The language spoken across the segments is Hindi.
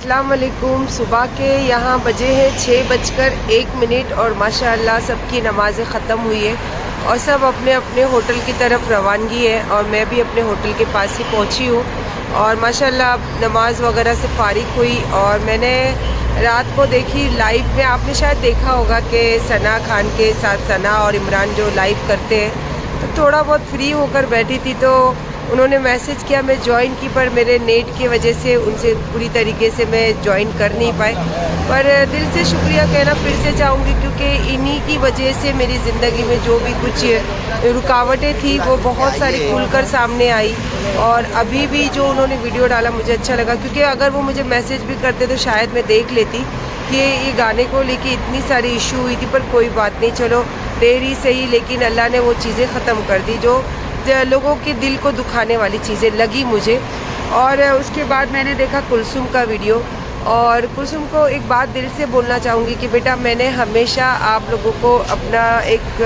अस्सलाम वालेकुम। सुबह के यहाँ बजे हैं 6:01 और माशाअल्लाह सबकी नमाज़ें ख़त्म हुई है और सब अपने अपने होटल की तरफ रवानगी है और मैं भी अपने होटल के पास ही पहुँची हूँ और माशाअल्लाह नमाज़ वगैरह से फ़ारिग हुई। और मैंने रात को देखी लाइव में, आपने शायद देखा होगा कि सना खान के साथ सना और इमरान जो लाइव करते हैं, तो थोड़ा बहुत फ्री होकर बैठी थी तो उन्होंने मैसेज किया, मैं ज्वाइन की पर मेरे नेट की वजह से उनसे पूरी तरीके से मैं ज्वाइन कर नहीं पाई। पर दिल से शुक्रिया कहना फिर से चाहूँगी क्योंकि इन्हीं की वजह से मेरी ज़िंदगी में जो भी कुछ रुकावटें थी वो बहुत सारी खुलकर सामने आई। और अभी भी जो उन्होंने वीडियो डाला मुझे अच्छा लगा, क्योंकि अगर वो मुझे मैसेज भी करते तो शायद मैं देख लेती कि ये गाने को लेके इतनी सारी इशू हुई थी। पर कोई बात नहीं, चलो देर ही सही, लेकिन अल्लाह ने वो चीज़ें ख़त्म कर दी जो लोगों के दिल को दुखाने वाली चीज़ें लगी मुझे। और उसके बाद मैंने देखा कुलसुम का वीडियो और कुलसुम को एक बात दिल से बोलना चाहूँगी कि बेटा, मैंने हमेशा आप लोगों को अपना एक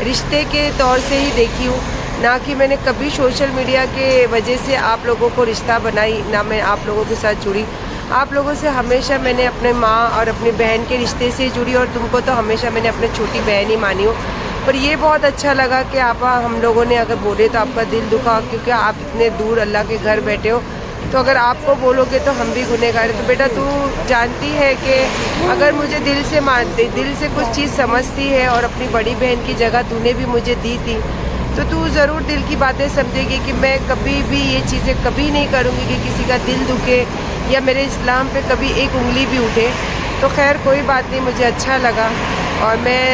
रिश्ते के तौर से ही देखी हूँ, ना कि मैंने कभी सोशल मीडिया के वजह से आप लोगों को रिश्ता बनाई, ना मैं आप लोगों के साथ जुड़ी। आप लोगों से हमेशा मैंने अपने माँ और अपनी बहन के रिश्ते से जुड़ी और तुमको तो हमेशा मैंने अपनी छोटी बहन ही मानी हो। पर ये बहुत अच्छा लगा कि आप हम लोगों ने अगर बोले तो आपका दिल दुखा, क्योंकि आप इतने दूर अल्लाह के घर बैठे हो, तो अगर आपको बोलोगे तो हम भी गुनहगार। तो बेटा, तू जानती है कि अगर मुझे दिल से मानती, दिल से कुछ चीज़ समझती है और अपनी बड़ी बहन की जगह तूने भी मुझे दी थी, तो तू ज़रूर दिल की बातें समझेगी कि मैं कभी भी ये चीज़ें कभी नहीं करूँगी कि किसी का दिल दुखे या मेरे इस्लाम पे कभी एक उंगली भी उठे। तो खैर कोई बात नहीं, मुझे अच्छा लगा और मैं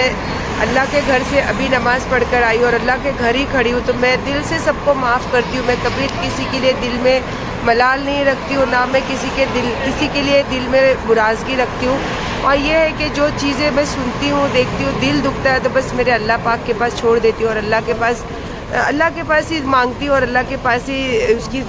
अल्लाह के घर से अभी नमाज़ पढ़कर आई और अल्लाह के घर ही खड़ी हूँ। तो मैं दिल से सबको माफ़ करती हूँ, मैं कभी किसी के लिए दिल में मलाल नहीं रखती हूँ, ना मैं किसी के लिए दिल में बुराजगी रखती हूँ। और ये है कि जो चीज़ें मैं सुनती हूँ, देखती हूँ, दिल दुखता है तो बस मेरे अल्लाह पाक के पास छोड़ देती हूँ और अल्लाह के पास ही मांगती हूँ और अल्लाह के पास ही उसकी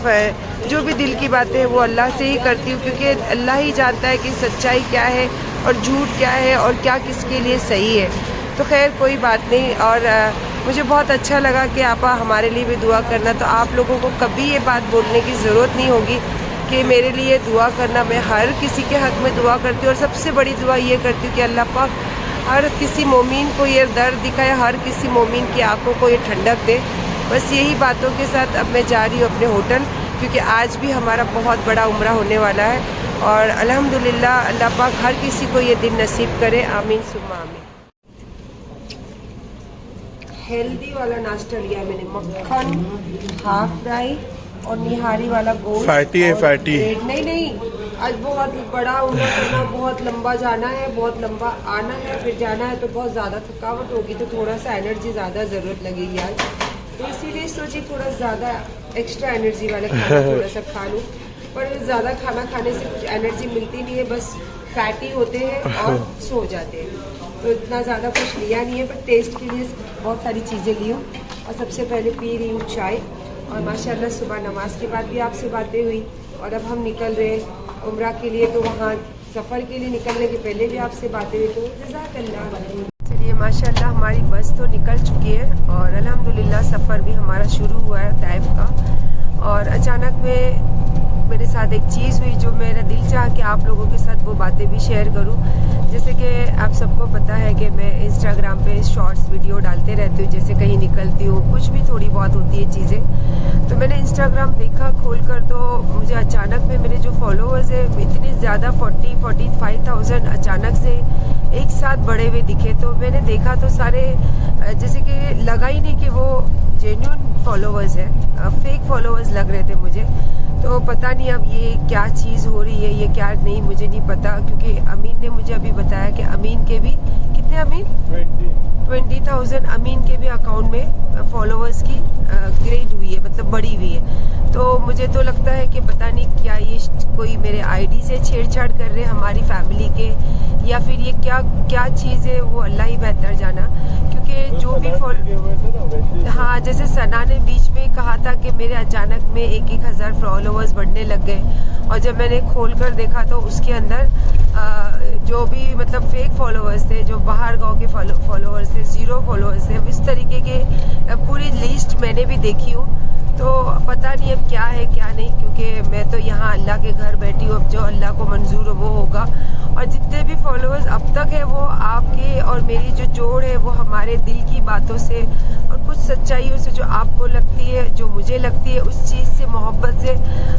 जो भी दिल की बातें हैं वो अल्लाह से ही करती हूँ, क्योंकि अल्लाह ही जानता है कि सच्चाई क्या है और झूठ क्या है और क्या किसके लिए सही है। तो खैर कोई बात नहीं। और मुझे बहुत अच्छा लगा कि आप हमारे लिए भी दुआ करना। तो आप लोगों को कभी ये बात बोलने की ज़रूरत नहीं होगी कि मेरे लिए दुआ करना। मैं हर किसी के हक़ में दुआ करती हूँ और सबसे बड़ी दुआ ये करती हूँ कि अल्लाह पाक हर किसी मोमिन को ये दर्द दिखाए, हर किसी मोमिन की आंखों को ये ठंडक दे। बस यही बातों के साथ अब मैं जा रही हूँ अपने होटल, क्योंकि आज भी हमारा बहुत बड़ा उम्रा होने वाला है और अल्हम्दुलिल्लाह अल्लाह पाक हर किसी को ये दिन नसीब करे। आमीन सुम्मा आमीन। हेल्दी वाला नाश्ता लिया मैंने, मक्खन, हाफ फ्राई और निहारी वाला गोश्त। फैटी है फैटी? नहीं, आज बहुत बड़ा उम्रा करना, बहुत लंबा जाना है, बहुत लंबा आना है, फिर जाना है, तो बहुत ज़्यादा थकावट होगी, तो थोड़ा सा एनर्जी ज़्यादा ज़रूरत लगेगी आज। तो इसीलिए सोची थोड़ा ज़्यादा एक्स्ट्रा एनर्जी वाले खाना थोड़ा सा खा लूँ। पर ज़्यादा खाना खाने से कुछ एनर्जी मिलती नहीं है, बस फैटी होते हैं और सो जाते हैं। तो इतना ज़्यादा कुछ लिया नहीं है, पर टेस्ट के लिए बहुत सारी चीज़ें ली हूँ। और सबसे पहले पी रही हूँ चाय और माशाल्लाह सुबह नमाज के बाद भी आपसे बातें हुई और अब हम निकल रहे हैं उम्रा के लिए, तो वहाँ सफ़र के लिए निकलने के पहले भी आपसे बातें हुई, तो जज़ाकल्लाह। चलिए माशाल्लाह हमारी बस तो निकल चुकी है और अल्हम्दुलिल्लाह सफ़र भी हमारा शुरू हुआ है ताइफ का। और अचानक में मेरे साथ एक चीज़ हुई जो मेरा दिल चाहा कि आप लोगों के साथ वो बातें भी शेयर करूं। जैसे कि आप सबको पता है कि मैं इंस्टाग्राम पे शॉर्ट्स वीडियो डालते रहती हूँ, जैसे कहीं निकलती हूँ, कुछ भी थोड़ी बहुत होती है चीज़ें। तो मैंने इंस्टाग्राम देखा खोलकर, तो मुझे अचानक में मेरे जो फॉलोअर्स है इतनी ज़्यादा 40-45,000 अचानक से एक साथ बढ़े हुए दिखे। तो मैंने देखा तो सारे जैसे कि लगा ही नहीं कि वो जेन्युइन फॉलोअर्स है, फेक फॉलोअर्स लग रहे थे मुझे। तो पता नहीं अब ये क्या चीज़ हो रही है, ये क्या नहीं, मुझे नहीं पता, क्योंकि अमीन ने मुझे अभी बताया कि अमीन के भी कितने, अमीन 20,000 अमीन के भी अकाउंट में फॉलोअर्स की ग्रेड हुई है, मतलब बढ़ी हुई है। तो मुझे तो लगता है कि पता नहीं क्या ये कोई मेरे आईडी से छेड़छाड़ कर रहे हैं हमारी फैमिली के, या फिर ये क्या चीज़ है वो अल्लाह ही बेहतर जाना। क्योंकि जो भी हाँ, जैसे सना ने बीच में कहा था कि मेरे अचानक में 1,000 फॉलोअर्स बढ़ने लग गए और जब मैंने खोल कर देखा तो उसके अंदर जो भी मतलब फेक फॉलोअर्स थे, जो बाहर गांव के फॉलोअर्स थे, 0 फॉलोअर्स थे, इस तरीके के पूरी लिस्ट मैंने भी देखी हूँ। तो पता नहीं अब क्या है क्या नहीं, क्योंकि मैं तो यहाँ अल्लाह के घर बैठी हूँ। अब जो अल्लाह को मंजूर होगा। और जितने भी फॉलोअर्स अब तक है वो आपके और मेरी जो जोड़ है वो हमारे दिल की बातों से और कुछ सच्चाइयों से जो आपको लगती है, जो मुझे लगती है, उस चीज़ से, मोहब्बत से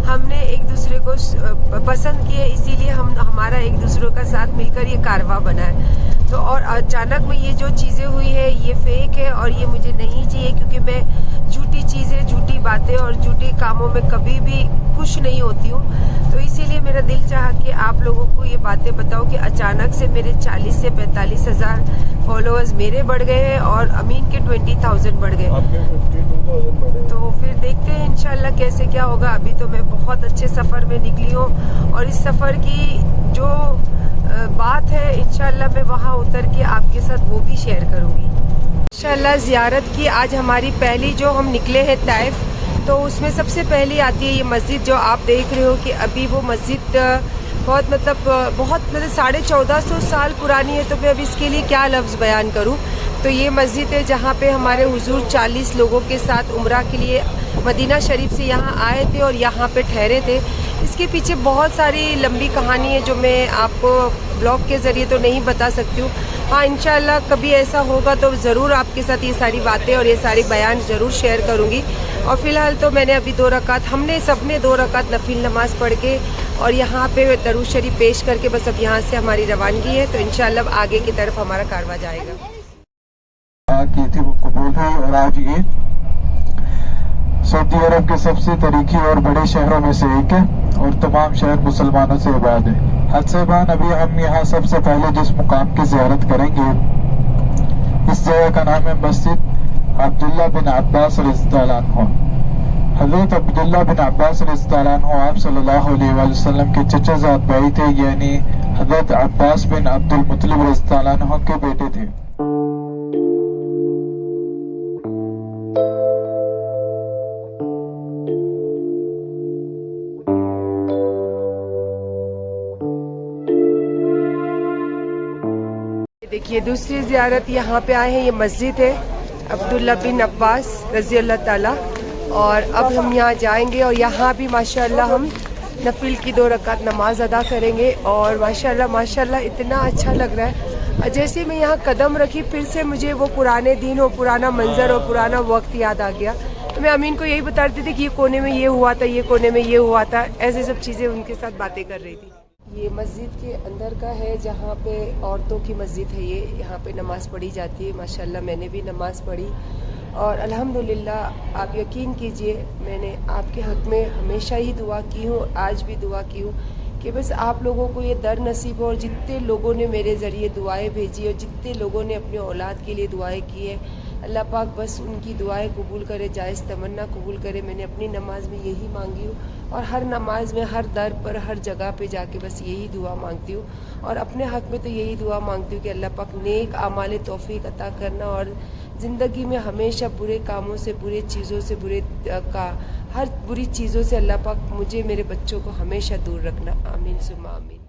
हमने एक दूसरे को पसंद किए, इसीलिए हमारा एक दूसरे का साथ मिलकर ये कारवां बना है। तो और अचानक में ये जो चीज़ें हुई है ये फेक है और ये मुझे नहीं चाहिए, क्योंकि मैं झूठी चीज़ें, झूठी बातें और झूठे कामों में कभी भी खुश नहीं होती हूँ। तो इसीलिए मेरा दिल चाहा कि आप लोगों को ये बातें बताओ कि अचानक से मेरे 40 से 45 हज़ार फॉलोअर्स मेरे बढ़ गए हैं और अमीन के 20,000 बढ़ गए। तो फिर देखते हैं इंशाल्लाह कैसे क्या होगा। अभी तो मैं बहुत अच्छे सफ़र में निकली हूँ और इस सफ़र की जो बात है इंशाल्लाह मैं वहाँ उतर के आपके साथ वो भी शेयर करूँगी। इंशाल्लाह ज़ियारत की आज हमारी पहली, जो हम निकले हैं ताइफ, तो उसमें सबसे पहली आती है ये मस्जिद जो आप देख रहे हो कि अभी वो मस्जिद बहुत मतलब 1450 साल पुरानी है। तो मैं अब इसके लिए क्या लफ्ज़ बयान करूँ। तो ये मस्जिद है जहाँ पे हमारे हुजूर 40 लोगों के साथ उम्रा के लिए मदीना शरीफ से यहाँ आए थे और यहाँ पे ठहरे थे। इसके पीछे बहुत सारी लंबी कहानी है जो मैं आपको ब्लॉग के ज़रिए तो नहीं बता सकती हूँ। हाँ, इंशाल्लाह कभी ऐसा होगा तो ज़रूर आपके साथ ये सारी बातें और ये सारी बयान ज़रूर शेयर करूँगी। और फ़िलहाल तो मैंने अभी 2 रकात, हमने सबने 2 रकात नफिल नमाज़ पढ़ के और यहाँ पे दरूद शरीफ पेश करके बस अब यहाँ से हमारी रवानगी है। तो इंशाल्लाह आगे की तरफ हमारा कारवां जाएगा। की थी वो कबूल हुई और आज ये सऊदी अरब के सबसे तारीखी और बड़े शहरों में से एक है और तमाम शहर मुसलमानों से आबाद है। हज साहिबान, अभी हम यहाँ सबसे पहले जिस मुकाम की ज़ियारत करेंगे इस जगह का नाम है मस्जिद अब्दुल्ला बिन अब्बास रज़ियल्लाहु अन्हु। हज़रत अब्दुल्ला बिन अब्बास रज़ियल्लाहु अन्हु आप सल्लल्लाहु अलैहि वसल्लम के चचाज़ाद भाई थे, यानी हज़रत अब्बास बिन अब्दुल मुत्तलिब रज़ियल्लाहु अन्हु के बेटे थे। देखिए दूसरी ज़ियारत यहाँ पे आए हैं। ये मस्जिद है अब्दुल्ला बिन अब्बास रज़ियल्लाहु ताला। और अब हम यहाँ जाएंगे और यहाँ भी माशाल्लाह हम नफिल की 2 रकात नमाज अदा करेंगे। और माशाल्लाह इतना अच्छा लग रहा है। जैसे मैं यहाँ कदम रखी फिर से मुझे वो पुराने दिन और पुराना मंजर और पुराना वक्त याद आ गया। तो मैं अमीन को यही बता रही थी कि ये कोने में ये हुआ था, ये कोने में ये हुआ था, ऐसे सब चीज़ें उनके साथ बातें कर रही थी। ये मस्जिद के अंदर का है जहाँ पे औरतों की मस्जिद है ये, यहाँ पे नमाज़ पढ़ी जाती है। माशाल्लाह मैंने भी नमाज़ पढ़ी और अल्हम्दुलिल्लाह आप यकीन कीजिए मैंने आपके हक़ में हमेशा ही दुआ की हूँ, आज भी दुआ की हूँ कि बस आप लोगों को ये दर नसीब हो। और जितने लोगों ने मेरे ज़रिए दुआएं भेजी और जितने लोगों ने अपने औलाद के लिए दुआएं की है, अल्लाह पाक बस उनकी दुआएं कबूल करे, जायज़ तमन्ना कबूल करे। मैंने अपनी नमाज में यही मांगी हूँ और हर नमाज में, हर दर पर, हर जगह पे जाके बस यही दुआ मांगती हूँ। और अपने हक़ में तो यही दुआ मांगती हूँ कि अल्लाह पाक नेक आमाल तौफीक अता करना और ज़िंदगी में हमेशा बुरे कामों से, बुरे चीज़ों से, हर बुरी चीज़ों से अल्लाह पाक मुझे, मेरे बच्चों को हमेशा दूर रखना। आमीन सुम्मा आमीन।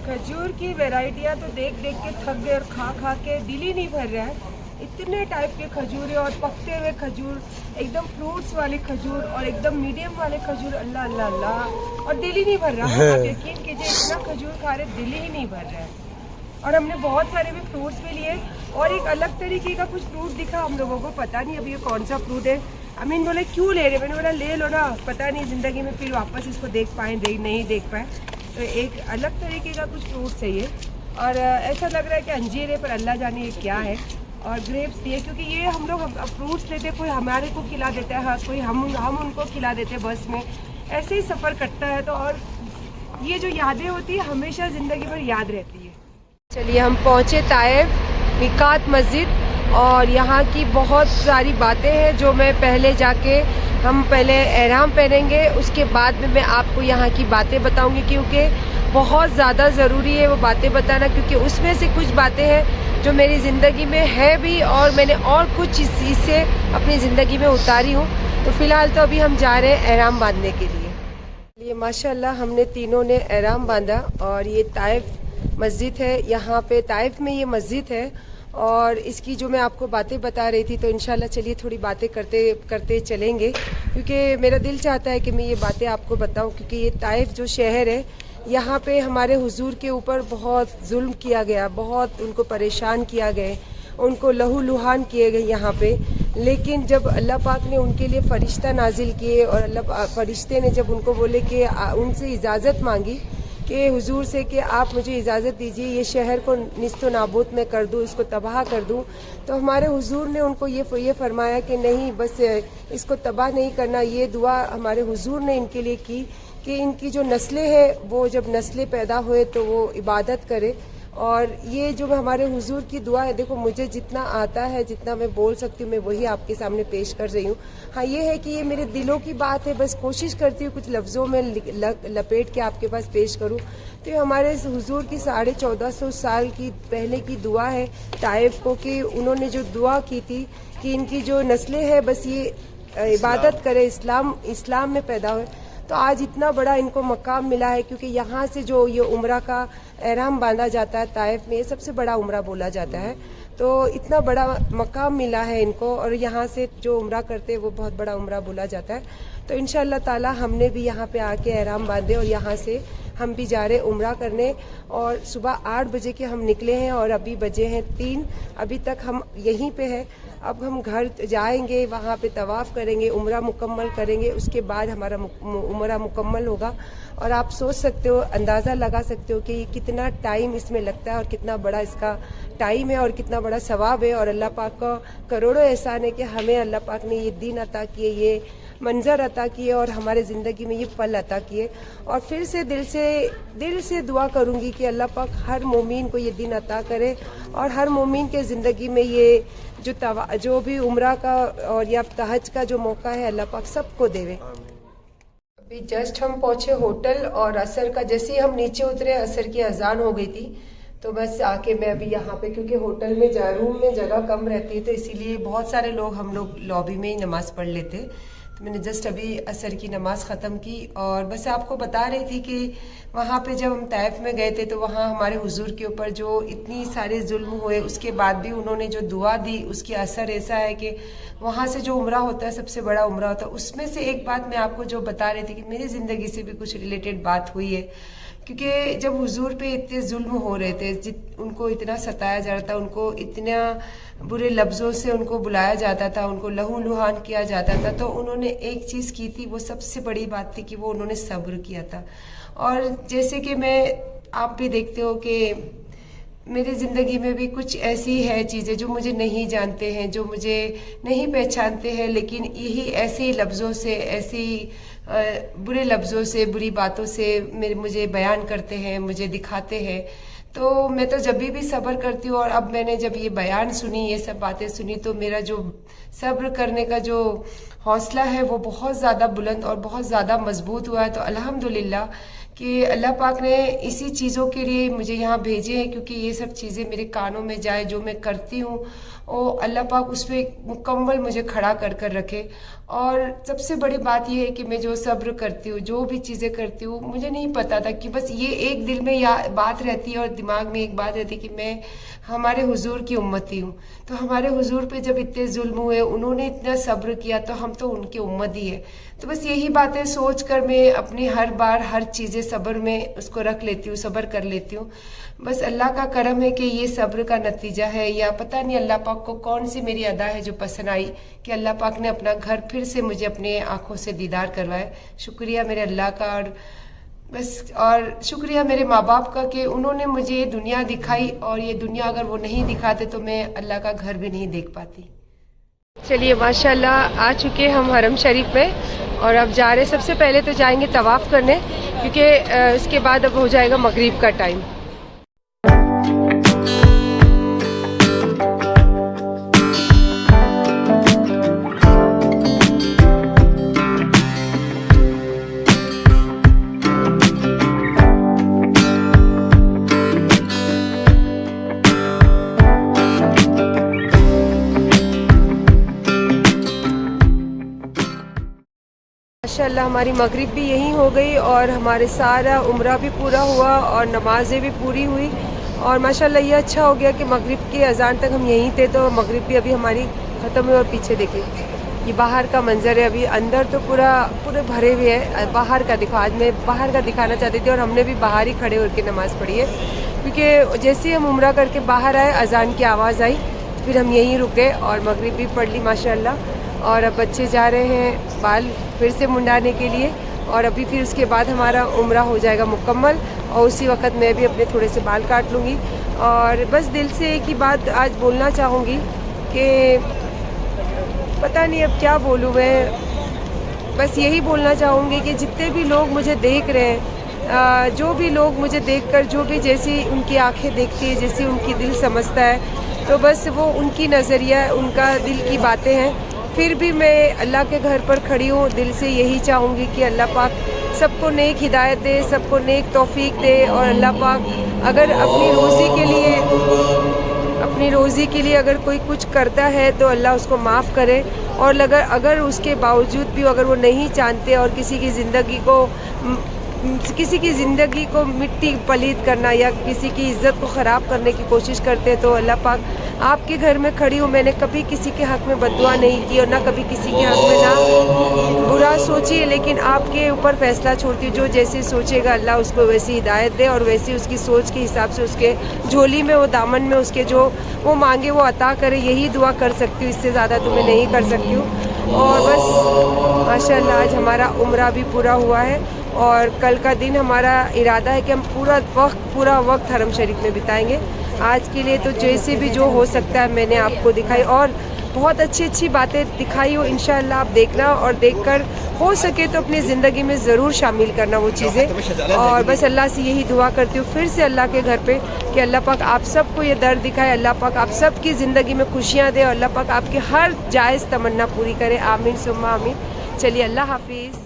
खजूर की वैरायटियाँ तो देख देख के थक गए और खा खा के दिल ही नहीं भर रहा है। इतने टाइप के खजूर है और पकते हुए खजूर, एकदम फ्रूट्स वाले खजूर और एकदम मीडियम वाले खजूर। अल्लाह अल्लाह अल्लाह, और दिल ही नहीं भर रहा है। आप यकीन कीजिए इतना खजूर खा रहे दिल ही नहीं भर रहा है। और हमने बहुत सारे भी फ्रूट्स भी लिए और एक अलग तरीके का कुछ फ्रूट दिखा हम लोगों को, पता नहीं अभी ये कौन सा फ्रूट है। अमीन बोले क्यों ले रहे, मैंने बोला ले लो ना, पता नहीं ज़िंदगी में फिर वापस इसको देख पाएँ, नहीं देख पाए। तो एक अलग तरीके का कुछ फ्रूट्स है ये और ऐसा लग रहा है कि अंजीर है पर अल्लाह जाने ये क्या है। और ग्रेप्स दिए, क्योंकि ये हम लोग फ्रूट्स लेते, कोई हमारे को खिला देता है, कोई हम उनको खिला देते हैं बस में, ऐसे ही सफ़र कटता है। तो और ये जो यादें होती है हमेशा ज़िंदगी भर याद रहती है। चलिए हम पहुँचे ताइफ मिकात मस्जिद और यहाँ की बहुत सारी बातें हैं जो मैं पहले जाके, हम पहले एहराम पहनेंगे उसके बाद में मैं आपको यहाँ की बातें बताऊँगी, क्योंकि बहुत ज़्यादा ज़रूरी है वो बातें बताना, क्योंकि उसमें से कुछ बातें हैं जो मेरी ज़िंदगी में है भी और मैंने और कुछ चीज़ से अपनी ज़िंदगी में उतारी हूँ। तो फ़िलहाल तो अभी हम जा रहे हैं एहराम बांधने के लिए। ये माशाल्लाह हमने तीनों ने एहराम बांधा और ये ताइफ मस्जिद है, यहाँ पे ताइफ में ये मस्जिद है और इसकी जो मैं आपको बातें बता रही थी, तो इंशाल्लाह चलिए थोड़ी बातें करते करते चलेंगे, क्योंकि मेरा दिल चाहता है कि मैं ये बातें आपको बताऊं, क्योंकि ये ताइफ जो शहर है यहाँ पे हमारे हुजूर के ऊपर बहुत जुल्म किया गया, बहुत उनको परेशान किया गया, उनको लहू लुहान किए गए यहाँ पे। लेकिन जब अल्लाह पाक ने उनके लिए फरिश्ता नाजिल किए और अल्लाह फरिश्ते ने जब उनको बोले कि उनसे इजाज़त मांगी कि हुजूर से कि आप मुझे इजाज़त दीजिए ये शहर को निस्तो नाबूद में कर दूँ, इसको तबाह कर दूँ, तो हमारे हुजूर ने उनको ये फरमाया कि नहीं, बस इसको तबाह नहीं करना। ये दुआ हमारे हुजूर ने इनके लिए की कि इनकी जो नस्लें हैं वो जब नस्लें पैदा हुए तो वो इबादत करे। और ये जो हमारे हुजूर की दुआ है, देखो मुझे जितना आता है, जितना मैं बोल सकती हूँ, मैं वही आपके सामने पेश कर रही हूँ। हाँ, ये है कि ये मेरे दिलों की बात है, बस कोशिश करती हूँ कुछ लफ्ज़ों में लपेट के आपके पास पेश करूँ। तो ये हमारे हुजूर की 1450 साल की पहले की दुआ है ताइफ को, कि उन्होंने जो दुआ की थी कि इनकी जो नस्लें हैं बस ये इबादत करे, इस्लाम में पैदा हुए। तो आज इतना बड़ा इनको मकाम मिला है, क्योंकि यहाँ से जो ये उम्रा का एहराम बांधा जाता है ताइफ में, ये सबसे बड़ा उम्रा बोला जाता है। तो इतना बड़ा मकाम मिला है इनको, और यहाँ से जो उम्रा करते हैं वो बहुत बड़ा उम्रा बोला जाता है। तो इंशाअल्लाह ताला हमने भी यहाँ पे आके एहराम बांधे और यहाँ से हम भी जा रहे उम्रा करने। और सुबह 8 बजे के हम निकले हैं और अभी बजे हैं 3, अभी तक हम यहीं पे हैं। अब हम घर जाएंगे, वहाँ पे तवाफ़ करेंगे, उम्रा मुकम्मल करेंगे, उसके बाद हमारा उम्रा मुकम्मल होगा। और आप सोच सकते हो, अंदाज़ा लगा सकते हो कि कितना टाइम इसमें लगता है और कितना बड़ा इसका टाइम है और कितना बड़ा सवाब है। और अल्लाह पाक का करोड़ों एहसान है कि हमें अल्लाह पाक ने ये दिन अता किए, ये मंजर अता किए और हमारे ज़िंदगी में ये पल अता किए। और फिर से दिल से दुआ करूँगी कि अल्लाह पाक हर मोमिन को ये दिन अता करे और हर मोमिन के ज़िंदगी में ये जो भी उम्रा का और या हज का जो मौका है अल्लाह पाक सबको देवे। अभी जस्ट हम पहुँचे होटल और असर का जैसे ही हम नीचे उतरे असर की अजान हो गई थी। तो बस आके मैं अभी यहाँ पे, क्योंकि होटल में रूम में जगह कम रहती है तो इसीलिए बहुत सारे हम लोग लॉबी में ही नमाज़ पढ़ लेते। तो मैंने जस्ट अभी असर की नमाज़ ख़त्म की और बस आपको बता रही थी कि वहाँ पे जब हम ताइफ में गए थे तो वहाँ हमारे हुजूर के ऊपर जो इतनी सारे जुल्म हुए, उसके बाद भी उन्होंने जो दुआ दी उसकी असर ऐसा है कि वहाँ से जो उम्रा होता है सबसे बड़ा उम्रा होता है। उसमें से एक बात मैं आपको जो बता रही थी कि मेरी ज़िंदगी से भी कुछ रिलेटेड बात हुई है, क्योंकि जब हुजूर पे इतने जुल्म हो रहे थे, उनको इतना सताया जा रहा था, उनको इतना बुरे लफ्ज़ों से उनको बुलाया जाता था, उनको लहू लुहान किया जाता था, तो उन्होंने एक चीज़ की थी, वो सबसे बड़ी बात थी कि वो उन्होंने सब्र किया था। और जैसे कि आप भी देखते हो कि मेरी ज़िंदगी में भी कुछ ऐसी है चीज़ें जो मुझे नहीं जानते हैं, जो मुझे नहीं पहचानते हैं, लेकिन यही ऐसे लफ्ज़ों से, ऐसी बुरे लफ्ज़ों से, बुरी बातों से मुझे बयान करते हैं, मुझे दिखाते हैं। तो मैं तो जब भी सब्र करती हूँ। और अब मैंने जब ये बयान सुनी, ये सब बातें सुनी, तो मेरा जो सब्र करने का जो हौसला है वो बहुत ज़्यादा बुलंद और बहुत ज़्यादा मजबूत हुआ है। तो अल्हम्दुलिल्लाह कि अल्लाह पाक ने इसी चीज़ों के लिए मुझे यहाँ भेजे हैं, क्योंकि ये सब चीज़ें मेरे कानों में जाए, जो मैं करती हूँ और अल्लाह पाक उस पर मुकम्मल मुझे खड़ा कर रखे। और सबसे बड़ी बात यह है कि मैं जो सब्र करती हूँ, जो भी चीज़ें करती हूँ, मुझे नहीं पता था कि बस ये एक दिल में बात रहती है और दिमाग में एक बात रहती है कि मैं हमारे हुजूर की उम्मती हूँ। तो हमारे हुजूर पे जब इतने जुल्म हुए, उन्होंने इतना सब्र किया, तो हम तो उनकी उम्मत ही है। तो बस यही बातें सोच कर मैं अपनी हर बार हर चीज़ें सब्र में उसको रख लेती हूँ, सब्र कर लेती हूँ। बस अल्लाह का करम है कि ये सब्र का नतीजा है, या पता नहीं अल्लाह पाक को कौन सी मेरी अदा है जो पसंद आई कि अल्लाह पाक ने अपना घर फिर से मुझे अपने आँखों से दीदार करवाए। शुक्रिया मेरे अल्लाह का, और शुक्रिया मेरे माँ बाप का कि उन्होंने मुझे ये दुनिया दिखाई, और ये दुनिया अगर वो नहीं दिखाते तो मैं अल्लाह का घर भी नहीं देख पाती। चलिए माशाल्लाह आ चुके हम हरम शरीफ में और अब जा रहे, सबसे पहले तो जाएंगे तवाफ़ करने, क्योंकि इसके बाद अब हो जाएगा मगरिब का टाइम। माशाअल्लाह हमारी मगरिब भी यहीं हो गई और हमारे सारा उम्रा भी पूरा हुआ और नमाजें भी पूरी हुई। और माशाअल्लाह ये अच्छा हो गया कि मगरिब की अजान तक हम यहीं थे, तो मगरिब भी अभी हमारी ख़त्म हुई। और पीछे देखिए ये बाहर का मंजर है। अभी अंदर तो पूरे भरे हुए है। बाहर का देखो, आज मैं बाहर का दिखाना चाहती थी और हमने भी बाहर ही खड़े होकर नमाज़ पढ़ी है, क्योंकि जैसे ही हम उम्रा करके बाहर आए अजान की आवाज़ आई, फिर हम यहीं रुक गए और मगरिब भी पढ़ ली माशाल्लाह। और अब बच्चे जा रहे हैं बाल फिर से मुंडाने के लिए, और अभी फिर उसके बाद हमारा उम्रा हो जाएगा मुकम्मल, और उसी वक्त मैं भी अपने थोड़े से बाल काट लूँगी। और बस दिल से एक ही बात आज बोलना चाहूँगी कि पता नहीं अब क्या बोलूँ मैं, बस यही बोलना चाहूँगी कि जितने भी लोग मुझे देख रहे हैं, जो भी लोग मुझे देखकर जो भी जैसी उनकी आंखें देखती है, जैसी उनकी दिल समझता है, तो बस वो उनकी नज़रिया, उनका दिल की बातें हैं। फिर भी मैं अल्लाह के घर पर खड़ी हूँ, दिल से यही चाहूँगी कि अल्लाह पाक सबको नेक हिदायत दे, सबको नेक तौफीक दे। और अल्लाह पाक अगर अपनी रोज़ी के लिए अगर कोई कुछ करता है तो अल्लाह उसको माफ़ करे, और अगर उसके बावजूद भी अगर वो नहीं जानते और किसी की ज़िंदगी को मिट्टी पलीद करना या किसी की इज़्ज़त को ख़राब करने की कोशिश करते हैं, तो अल्लाह पाक आपके घर में खड़ी हूँ। मैंने कभी किसी के हक़ में बद्दुआ नहीं की और ना कभी किसी के हक़ में ना बुरा सोची है, लेकिन आपके ऊपर फ़ैसला छोड़ती हूँ। जो जैसे सोचेगा अल्लाह उसको वैसी हिदायत दे, और वैसी उसकी सोच के हिसाब से उसके झोली में, वो दामन में उसके जो वो मांगे वो अता करे, यही दुआ कर सकती हूँ। इससे ज़्यादा तो मैं नहीं कर सकती हूँ। और बस माशाल्लाह आज हमारा उम्रा भी पूरा हुआ है, और कल का दिन हमारा इरादा है कि हम पूरा वक्त हरम शरीफ में बिताएंगे। आज के लिए तो जैसे भी जो हो सकता है मैंने आपको दिखाई, और बहुत अच्छी बातें दिखाई हो। इंशाअल्लाह आप देखना, और देखकर हो सके तो अपनी ज़िंदगी में ज़रूर शामिल करना वो चीज़ें। और बस अल्लाह से यही दुआ करती हूँ फिर से अल्लाह के घर पे कि अल्लाह पाक आप सबको ये दर्द दिखाए, अल्लाह पाक आप सबकी ज़िंदगी में खुशियाँ दे, और अल्लाह पाक आपकी हर जायज़ तमन्ना पूरी करे। आमीन सुम्मा आमीन। चलिए, अल्लाह हाफिज़।